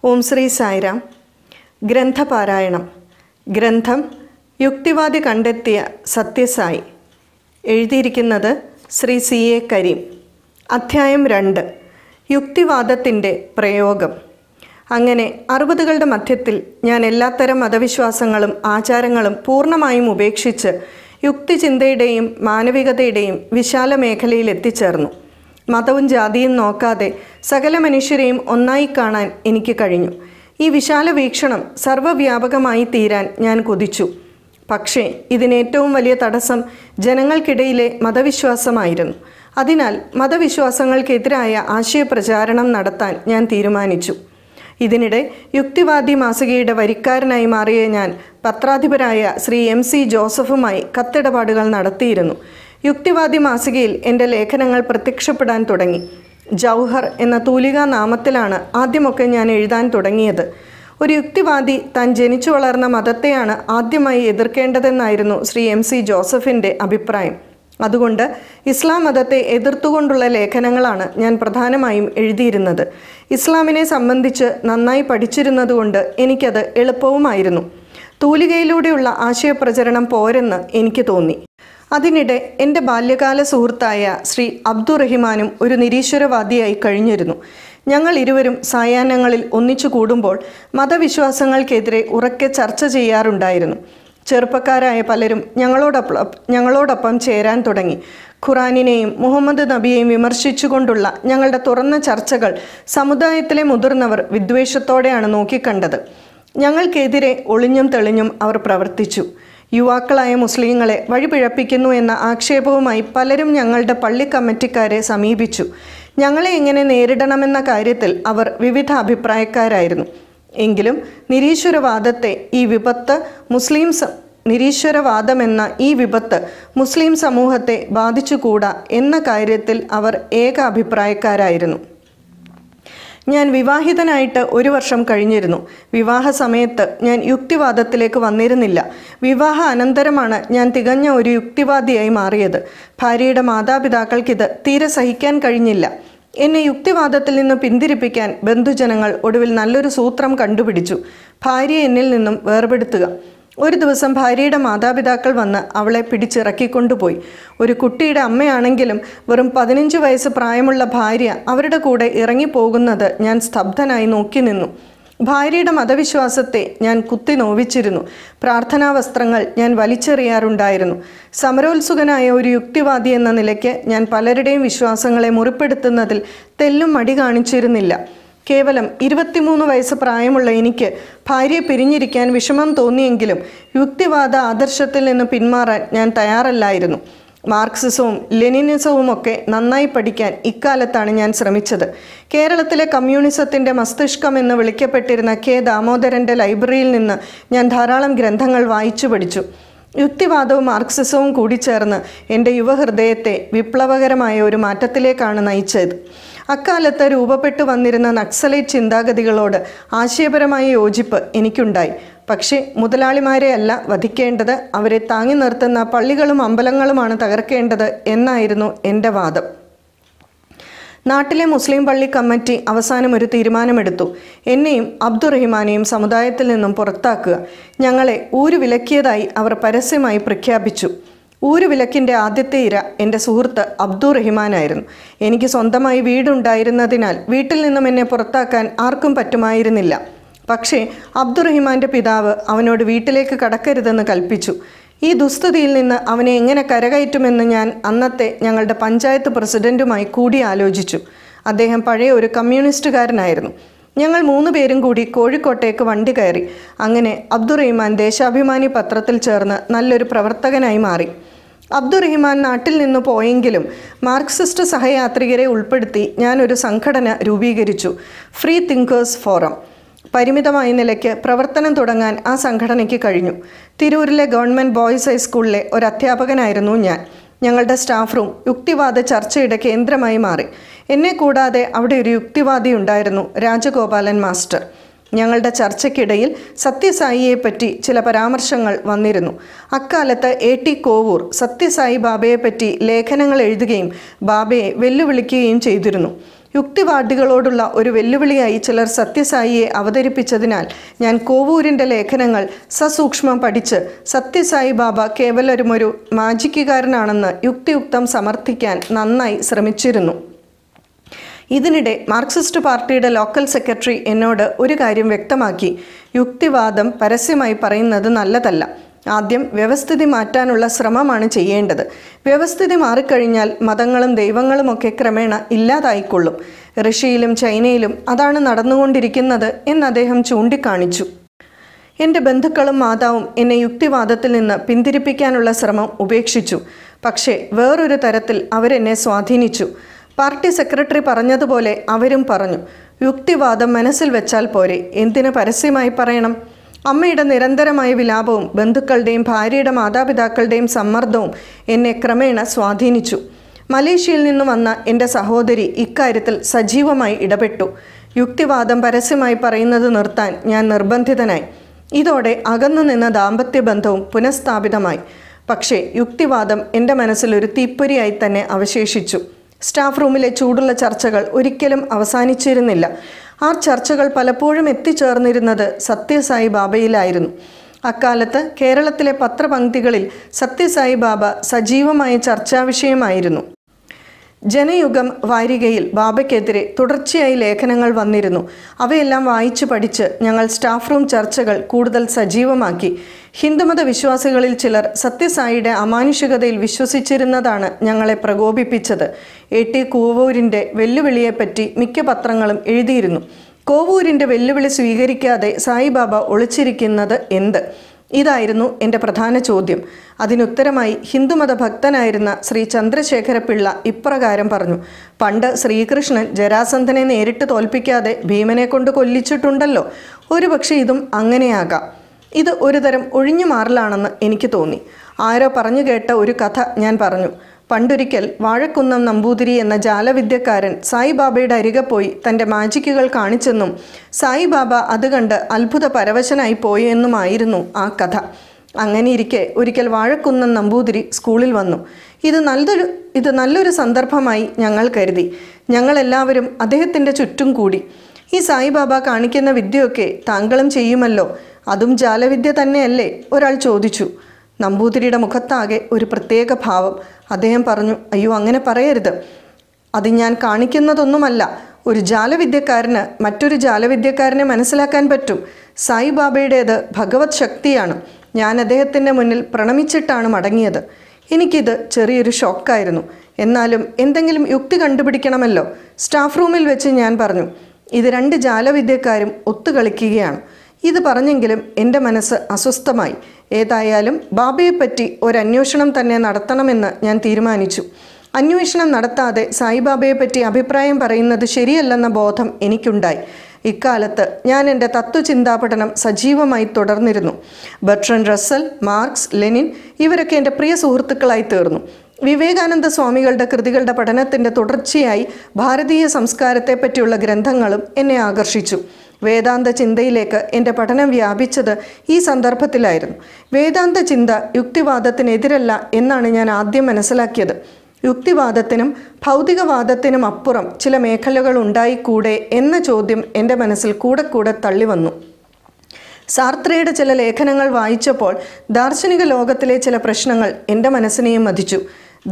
ഓം ശ്രീ സായിരാം. ഗ്രന്ഥപാരായണം. ഗ്രന്ഥം യുക്തിവാദി കണ്ടെത്തിയ സത്യസായി. എഴുതിയിരിക്കുന്നത് ശ്രീ C.A. കരീം. അധ്യായം 2. യുക്തിവാദത്തിൻ്റെ പ്രയോഗം. അങ്ങനെ 60കളുടെ മധ്യത്തിൽ ഞാൻ എല്ലാത്തരം മതവിശ്വാസങ്ങളും ആചാരങ്ങളും പൂർണ്ണമായും ഉപേക്ഷിച്ച് യുക്തിചിന്തയുടെയും മാനവികതയുടെയും വിശാല മേഖലയിൽ എത്തിച്ചേർന്നു. മതവും ജാതിയും നോക്കാതെ സകല മനുഷ്യരെയും ഒന്നായി കാണാൻ എനിക്ക് കഴിഞ്ഞു. ഈ വിശാല വീക്ഷണം സർവ്വവ്യാപകമായി തീരാൻ ഞാൻ കൊതിച്ചു. പക്ഷേ ഇതിനേറ്റവും വലിയ തടസ്സം ജനങ്ങൾക്കിടയിലെ മതവിശ്വാസമായിരുന്നു. അതിനാൽ മതവിശ്വാസങ്ങൾക്കെതിരായ ആശയപ്രചാരണം നടത്താൻ ഞാൻ തീരുമാനിച്ചു. ഇതിനിടെ യുക്തിവാദി മാസികയുടെ വരിക്കാരനായി മാറിയ ഞാൻ പത്രാധിപരായ ശ്രീ MC ജോസഫുമായി കത്തിടപാടുകൾ നടത്തിയിരുന്നു. യുക്തിവാദി മാസികയിൽ എൻ്റെ ലേഖനങ്ങൾ പ്രത്യക്ഷപ്പെടാൻ തുടങ്ങി. ജൗഹർ എന്ന തൂലികാ നാമത്തിലാണ് ആദ്യമൊക്കെ ഞാൻ എഴുതാൻ തുടങ്ങിയത്. ഒരു യുക്തിവാദി താൻ ജനിച്ചു വളർന്ന മതത്തെയാണ് ആദ്യമായി എതിർക്കേണ്ടതെന്നായിരുന്നു ശ്രീ MC ജോസഫിൻ്റെ അഭിപ്രായം. അതുകൊണ്ട് ഇസ്ലാം മതത്തെ എതിർത്തുകൊണ്ടുള്ള ലേഖനങ്ങളാണ് ഞാൻ പ്രധാനമായും എഴുതിയിരുന്നത്. ഇസ്ലാമിനെ സംബന്ധിച്ച് നന്നായി പഠിച്ചിരുന്നതുകൊണ്ട് എനിക്കത് എളുപ്പവുമായിരുന്നു. തൂലികയിലൂടെയുള്ള ആശയപ്രചരണം പോരെന്ന് എനിക്ക് തോന്നി. അതിനിടെ എൻ്റെ ബാല്യകാല സുഹൃത്തായ ശ്രീ അബ്ദുറഹിമാനും ഒരു നിരീശ്വരവാദിയായി കഴിഞ്ഞിരുന്നു. ഞങ്ങൾ ഇരുവരും സായാഹ്നങ്ങളിൽ ഒന്നിച്ചു കൂടുമ്പോൾ മതവിശ്വാസങ്ങൾക്കെതിരെ ഉറക്കെ ചർച്ച ചെയ്യാറുണ്ടായിരുന്നു. ചെറുപ്പക്കാരായ പലരും ഞങ്ങളോടൊപ്പം ചേരാൻ തുടങ്ങി. ഖുറാനിനെയും മുഹമ്മദ് നബിയെയും വിമർശിച്ചുകൊണ്ടുള്ള ഞങ്ങളുടെ തുറന്ന ചർച്ചകൾ സമുദായത്തിലെ മുതിർന്നവർ വിദ്വേഷത്തോടെയാണ് നോക്കിക്കണ്ടത്. ഞങ്ങൾക്കെതിരെ ഒളിഞ്ഞും തെളിഞ്ഞും അവർ പ്രവർത്തിച്ചു. യുവാക്കളായ മുസ്ലിങ്ങളെ വഴിപിഴപ്പിക്കുന്നു എന്ന ആക്ഷേപവുമായി പലരും ഞങ്ങളുടെ പള്ളി കമ്മിറ്റിക്കാരെ സമീപിച്ചു. ഞങ്ങളെ എങ്ങനെ നേരിടണമെന്ന കാര്യത്തിൽ അവർ വിവിധ അഭിപ്രായക്കാരായിരുന്നു. എങ്കിലും നിരീശ്വരവാദമെന്ന ഈ വിപത്ത് മുസ്ലിം സമൂഹത്തെ ബാധിച്ചുകൂടാ എന്ന കാര്യത്തിൽ അവർ ഏക അഭിപ്രായക്കാരായിരുന്നു. ഞാൻ വിവാഹിതനായിട്ട് 1 വർഷം കഴിഞ്ഞിരുന്നു. വിവാഹ സമയത്ത് ഞാൻ യുക്തിവാദത്തിലേക്ക് വന്നിരുന്നില്ല. വിവാഹ അനന്തരമാണ് ഞാൻ തികഞ്ഞ ഒരു യുക്തിവാദിയായി മാറിയത്. ഭാര്യയുടെ മാതാപിതാക്കൾക്കിത് തീരെ സഹിക്കാൻ കഴിഞ്ഞില്ല. എന്നെ യുക്തിവാദത്തിൽ നിന്ന് പിന്തിരിപ്പിക്കാൻ ബന്ധുജനങ്ങൾ ഒടുവിൽ നല്ലൊരു സൂത്രം കണ്ടുപിടിച്ചു: ഭാര്യയെ എന്നിൽ നിന്നും വേർപെടുത്തുക. ഒരു ദിവസം ഭാര്യയുടെ മാതാപിതാക്കൾ വന്ന് അവളെ പിടിച്ചിറക്കിക്കൊണ്ടുപോയി. ഒരു കുട്ടിയുടെ അമ്മയാണെങ്കിലും വെറും 15 വയസ്സ് പ്രായമുള്ള ഭാര്യ അവരുടെ കൂടെ ഇറങ്ങിപ്പോകുന്നത് ഞാൻ സ്തബ്ധനായി നോക്കി നിന്നു. ഭാര്യയുടെ മതവിശ്വാസത്തെ ഞാൻ കുത്തി നോവിച്ചിരുന്നു. പ്രാർത്ഥനാ വസ്ത്രങ്ങൾ ഞാൻ വലിച്ചെറിയാറുണ്ടായിരുന്നു. സമരോത്സുകനായ ഒരു യുക്തിവാദി എന്ന നിലയ്ക്ക് ഞാൻ പലരുടെയും വിശ്വാസങ്ങളെ മുറിപ്പെടുത്തുന്നതിൽ തെല്ലും മടി കാണിച്ചിരുന്നില്ല. കേവലം 23 വയസ്സ് പ്രായമുള്ള എനിക്ക് ഭാര്യയെ പിരിഞ്ഞിരിക്കാൻ വിഷമം തോന്നിയെങ്കിലും യുക്തിവാദ ആദർശത്തിൽ നിന്ന് പിന്മാറാൻ ഞാൻ തയ്യാറല്ലായിരുന്നു. മാർക്സിസവും ലെനിനിസവും ഒക്കെ നന്നായി പഠിക്കാൻ ഇക്കാലത്താണ് ഞാൻ ശ്രമിച്ചത്. കേരളത്തിലെ കമ്മ്യൂണിസത്തിൻ്റെ മസ്തിഷ്കം എന്ന് വിളിക്കപ്പെട്ടിരുന്ന K. ദാമോദരൻ്റെ ലൈബ്രറിയിൽ നിന്ന് ഞാൻ ധാരാളം ഗ്രന്ഥങ്ങൾ വായിച്ചു പഠിച്ചു. യുക്തിവാദവും മാർക്സിസവും കൂടിച്ചേർന്ന് എൻ്റെ യുവഹൃദയത്തെ വിപ്ലവകരമായ ഒരു മാറ്റത്തിലേക്കാണ് നയിച്ചത്. അക്കാലത്ത് രൂപപ്പെട്ടു വന്നിരുന്ന നക്സലൈറ്റ് ചിന്താഗതികളോട് ആശയപരമായ യോജിപ്പ് എനിക്കുണ്ടായി. പക്ഷേ മുതലാളിമാരെ അല്ല വധിക്കേണ്ടത്, അവരെ താങ്ങി നിർത്തുന്ന പള്ളികളും അമ്പലങ്ങളുമാണ് തകർക്കേണ്ടത് എന്നായിരുന്നു എൻ്റെ വാദം. നാട്ടിലെ മുസ്ലിം പള്ളി കമ്മിറ്റി അവസാനം ഒരു തീരുമാനമെടുത്തു: എന്നെയും അബ്ദുറഹിമാനെയും സമുദായത്തിൽ നിന്നും പുറത്താക്കുക. ഞങ്ങളെ ഊരുവിലക്കിയതായി അവർ പരസ്യമായി പ്രഖ്യാപിച്ചു. ഊരുവിലക്കിൻ്റെ ആദ്യത്തെ ഇര എൻ്റെ സുഹൃത്ത് അബ്ദുറഹിമാനായിരുന്നു. എനിക്ക് സ്വന്തമായി വീടുണ്ടായിരുന്നതിനാൽ വീട്ടിൽ നിന്നും എന്നെ പുറത്താക്കാൻ ആർക്കും പറ്റുമായിരുന്നില്ല. പക്ഷേ അബ്ദുറഹിമാൻ്റെ പിതാവ് അവനോട് വീട്ടിലേക്ക് കടക്കരുതെന്ന് കൽപ്പിച്ചു. ഈ ദുസ്ഥിതിയിൽ നിന്ന് അവനെ എങ്ങനെ കരകയറ്റുമെന്ന് ഞാൻ അന്നത്തെ ഞങ്ങളുടെ പഞ്ചായത്ത് പ്രസിഡൻറ്റുമായി കൂടി ആലോചിച്ചു. അദ്ദേഹം പഴയ ഒരു കമ്മ്യൂണിസ്റ്റുകാരനായിരുന്നു. ഞങ്ങൾ 3 പേരും കൂടി കോഴിക്കോട്ടേക്ക് വണ്ടി കയറി. അങ്ങനെ അബ്ദുറഹിമാൻ ദേശാഭിമാനി പത്രത്തിൽ ചേർന്ന് നല്ലൊരു പ്രവർത്തകനായി മാറി. അബ്ദുറഹിമാൻ നാട്ടിൽ നിന്ന് പോയെങ്കിലും മാർക്സിസ്റ്റ് സഹയാത്രികരെ ഉൾപ്പെടുത്തി ഞാനൊരു സംഘടന രൂപീകരിച്ചു: ഫ്രീ തിങ്കേഴ്സ് ഫോറം. പരിമിതമായ നിലയ്ക്ക് പ്രവർത്തനം തുടങ്ങാൻ ആ സംഘടനയ്ക്ക് കഴിഞ്ഞു. തിരൂരിലെ ഗവൺമെൻറ് ബോയ്സ് ഹൈസ്കൂളിലെ ഒരു അധ്യാപകനായിരുന്നു ഞാൻ. ഞങ്ങളുടെ സ്റ്റാഫ് റൂം യുക്തിവാദ ചർച്ചയുടെ കേന്ദ്രമായി മാറി. എന്നെ കൂടാതെ അവിടെ ഒരു യുക്തിവാദി ഉണ്ടായിരുന്നു, രാജഗോപാലൻ മാസ്റ്റർ. ഞങ്ങളുടെ ചർച്ചയ്ക്കിടയിൽ സത്യസായിയെപ്പറ്റി ചില പരാമർശങ്ങൾ വന്നിരുന്നു. അക്കാലത്ത് A.T. കോവൂർ സത്യസായി ബാബയെപ്പറ്റി ലേഖനങ്ങൾ എഴുതുകയും ബാബയെ വെല്ലുവിളിക്കുകയും ചെയ്തിരുന്നു. യുക്തിവാദികളോടുള്ള ഒരു വെല്ലുവിളിയായി ചിലർ സത്യസായിയെ അവതരിപ്പിച്ചതിനാൽ ഞാൻ കോവൂരിൻ്റെ ലേഖനങ്ങൾ സസൂക്ഷ്മം പഠിച്ച് സത്യസായി ബാബ കേവലൊരു മാജിക്കുകാരനാണെന്ന് യുക്തിയുക്തം സമർത്ഥിക്കാൻ നന്നായി ശ്രമിച്ചിരുന്നു. ഇതിനിടെ മാർക്സിസ്റ്റ് പാർട്ടിയുടെ ലോക്കൽ സെക്രട്ടറി എന്നോട് ഒരു കാര്യം വ്യക്തമാക്കി. യുക്തിവാദം പരസ്യമായി പറയുന്നത് നല്ലതല്ല. ആദ്യം വ്യവസ്ഥിതി മാറ്റാനുള്ള ശ്രമമാണ് ചെയ്യേണ്ടത്. വ്യവസ്ഥിതി മാറിക്കഴിഞ്ഞാൽ മതങ്ങളും ദൈവങ്ങളുമൊക്കെ ക്രമേണ ഇല്ലാതായിക്കൊള്ളും. റഷ്യയിലും ചൈനയിലും അതാണ് നടന്നുകൊണ്ടിരിക്കുന്നത് എന്ന് അദ്ദേഹം ചൂണ്ടിക്കാണിച്ചു. എൻ്റെ ബന്ധുക്കളും മാതാവും എന്നെ യുക്തിവാദത്തിൽ നിന്ന് പിന്തിരിപ്പിക്കാനുള്ള ശ്രമം ഉപേക്ഷിച്ചു. പക്ഷേ വേറൊരു തരത്തിൽ അവരെന്നെ സ്വാധീനിച്ചു. പാർട്ടി സെക്രട്ടറി പറഞ്ഞതുപോലെ അവരും പറഞ്ഞു, യുക്തിവാദം മനസ്സിൽ വെച്ചാൽ പോരെ, എന്തിന് പരസ്യമായി പറയണം? അമ്മയുടെ നിരന്തരമായ വിലാപവും ബന്ധുക്കളുടെയും ഭാര്യയുടെ മാതാപിതാക്കളുടെയും സമ്മർദ്ദവും എന്നെ ക്രമേണ സ്വാധീനിച്ചു. മലേഷ്യയിൽ നിന്ന് വന്ന എൻ്റെ സഹോദരി ഇക്കാര്യത്തിൽ സജീവമായി ഇടപെട്ടു. യുക്തിവാദം പരസ്യമായി പറയുന്നത് നിർത്താൻ ഞാൻ നിർബന്ധിതനായി. ഇതോടെ അകന്നുനിന്ന ദാമ്പത്യ ബന്ധവും പുനഃസ്ഥാപിതമായി. പക്ഷേ യുക്തിവാദം എൻ്റെ മനസ്സിൽ ഒരു തീപ്പൊരിയായി തന്നെ അവശേഷിച്ചു. സ്റ്റാഫ് റൂമിലെ ചൂടുള്ള ചർച്ചകൾ ഒരിക്കലും അവസാനിച്ചിരുന്നില്ല. ആ ചർച്ചകൾ പലപ്പോഴും എത്തിച്ചേർന്നിരുന്നത് സത്യസായി ബാബയിലായിരുന്നു. അക്കാലത്ത് കേരളത്തിലെ പത്രപംക്തികളിൽ സത്യസായി ബാബ സജീവമായ ചർച്ചാ വിഷയമായിരുന്നു. ജനയുഗം വാരികയിൽ ബാബയ്ക്കെതിരെ തുടർച്ചയായി ലേഖനങ്ങൾ വന്നിരുന്നു. അവയെല്ലാം വായിച്ചു പഠിച്ച് ഞങ്ങൾ സ്റ്റാഫ് റൂം ചർച്ചകൾ കൂടുതൽ സജീവമാക്കി. ഹിന്ദുമത വിശ്വാസികളിൽ ചിലർ സത്യസായിയുടെ അമാനുഷികതയിൽ വിശ്വസിച്ചിരുന്നതാണ് ഞങ്ങളെ പ്രകോപിപ്പിച്ചത്. A.T. കോവൂരിൻ്റെ വെല്ലുവിളിയെപ്പറ്റി മിക്ക പത്രങ്ങളും എഴുതിയിരുന്നു. കോവൂരിൻ്റെ വെല്ലുവിളി സ്വീകരിക്കാതെ സായിബാബ ഒളിച്ചിരിക്കുന്നത് എന്ത്? ഇതായിരുന്നു എൻ്റെ പ്രധാന ചോദ്യം. അതിനുത്തരമായി ഹിന്ദുമത ഭക്തനായിരുന്ന ശ്രീ ചന്ദ്രശേഖര പിള്ള ഇപ്രകാരം പറഞ്ഞു: പണ്ട് ശ്രീകൃഷ്ണൻ ജരാസന്ധനെ നേരിട്ട് തോൽപ്പിക്കാതെ ഭീമനെ കൊണ്ട് കൊല്ലിച്ചിട്ടുണ്ടല്ലോ, ഒരുപക്ഷെ ഇതും അങ്ങനെയാകാം. ഇത് ഒരുതരം ഒഴിഞ്ഞു മാറലാണെന്ന് എനിക്ക് തോന്നി. ആരോ പറഞ്ഞു കേട്ട ഒരു കഥ ഞാൻ പറഞ്ഞു. പണ്ടൊരിക്കൽ വാഴക്കുന്നം നമ്പൂതിരി എന്ന ജാലവിദ്യക്കാരൻ സായിബാബയുടെ അരികെ പോയി തൻ്റെ മാജിക്കുകൾ കാണിച്ചെന്നും സായിബാബ അത് കണ്ട് അത്ഭുത പരവശനായി പോയെന്നുമായിരുന്നു ആ കഥ. അങ്ങനെയിരിക്കെ ഒരിക്കൽ വാഴക്കുന്നം നമ്പൂതിരി സ്കൂളിൽ വന്നു. ഇത് നല്ലൊരു സന്ദർഭമായി ഞങ്ങൾ കരുതി. ഞങ്ങളെല്ലാവരും അദ്ദേഹത്തിൻ്റെ ചുറ്റും കൂടി. ഈ സായിബാബ കാണിക്കുന്ന വിദ്യയൊക്കെ താങ്കളും ചെയ്യുമല്ലോ, അതും ജാലവിദ്യ തന്നെയല്ലേ? ഒരാൾ ചോദിച്ചു. നമ്പൂതിരിയുടെ മുഖത്താകെ ഒരു പ്രത്യേക ഭാവം. അദ്ദേഹം പറഞ്ഞു, അയ്യോ അങ്ങനെ പറയരുത്, അത് ഞാൻ കാണിക്കുന്നതൊന്നുമല്ല. ഒരു ജാലവിദ്യക്കാരന് മറ്റൊരു ജാലവിദ്യക്കാരനെ മനസ്സിലാക്കാൻ പറ്റും. സായിബാബയുടേത് ഭഗവത് ശക്തിയാണ്. ഞാൻ അദ്ദേഹത്തിൻ്റെ മുന്നിൽ പ്രണമിച്ചിട്ടാണ് മടങ്ങിയത്. എനിക്കിത് ചെറിയൊരു ഷോക്കായിരുന്നു. എന്നാലും എന്തെങ്കിലും യുക്തി കണ്ടുപിടിക്കണമല്ലോ. സ്റ്റാഫ് റൂമിൽ വെച്ച് ഞാൻ പറഞ്ഞു, ഇത് രണ്ട് ജാലവിദ്യക്കാരും ഒത്തുകളിക്കുകയാണ്. ഇത് പറഞ്ഞെങ്കിലും എൻ്റെ മനസ്സ് അസ്വസ്ഥമായി. ഏതായാലും ബാബയെപ്പറ്റി ഒരന്വേഷണം തന്നെ നടത്തണമെന്ന് ഞാൻ തീരുമാനിച്ചു. അന്വേഷണം നടത്താതെ സായിബാബയെപ്പറ്റി അഭിപ്രായം പറയുന്നത് ശരിയല്ലെന്ന ബോധം എനിക്കുണ്ടായി. ഇക്കാലത്ത് ഞാൻ എൻ്റെ തത്വചിന്താപഠനം സജീവമായി തുടർന്നിരുന്നു. ബർട്രൻഡ് റസ്സൽ, മാർക്സ്, ലെനിൻ ഇവരൊക്കെ എൻ്റെ പ്രിയ സുഹൃത്തുക്കളായി തീർന്നു. വിവേകാനന്ദ സ്വാമികളുടെ കൃതികളുടെ പഠനത്തിൻ്റെ തുടർച്ചയായി ഭാരതീയ സംസ്കാരത്തെപ്പറ്റിയുള്ള ഗ്രന്ഥങ്ങളും എന്നെ ആകർഷിച്ചു. വേദാന്ത ചിന്തയിലേക്ക് എൻ്റെ പഠനം വ്യാപിച്ചത് ഈ സന്ദർഭത്തിലായിരുന്നു. വേദാന്ത ചിന്ത യുക്തിവാദത്തിനെതിരല്ല എന്നാണ് ഞാൻ ആദ്യം മനസ്സിലാക്കിയത്. യുക്തിവാദത്തിനും ഭൗതികവാദത്തിനും അപ്പുറം ചില മേഖലകൾ ഉണ്ടായിക്കൂടെ എന്ന ചോദ്യം എൻ്റെ മനസ്സിൽ കൂടെ കൂടെ തള്ളി വന്നു. സാർത്രയുടെ ചില ലേഖനങ്ങൾ വായിച്ചപ്പോൾ ദാർശനിക ലോകത്തിലെ ചില പ്രശ്നങ്ങൾ എൻ്റെ മനസ്സിനെയും മതിച്ചു.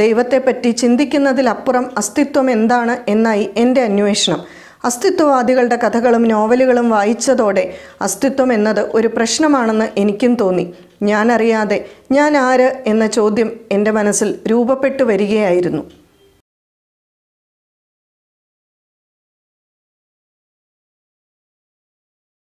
ദൈവത്തെപ്പറ്റി ചിന്തിക്കുന്നതിലപ്പുറം അസ്തിത്വം എന്താണ് എന്നായി എൻ്റെ അന്വേഷണം. അസ്തിത്വവാദികളുടെ കഥകളും നോവലുകളും വായിച്ചതോടെ അസ്തിത്വം എന്നത് ഒരു പ്രശ്നമാണെന്ന് എനിക്കും തോന്നി. ഞാൻ അറിയാതെ ഞാൻ ആര് എന്ന ചോദ്യം എൻ്റെ മനസ്സിൽ രൂപപ്പെട്ടു വരികയായിരുന്നു.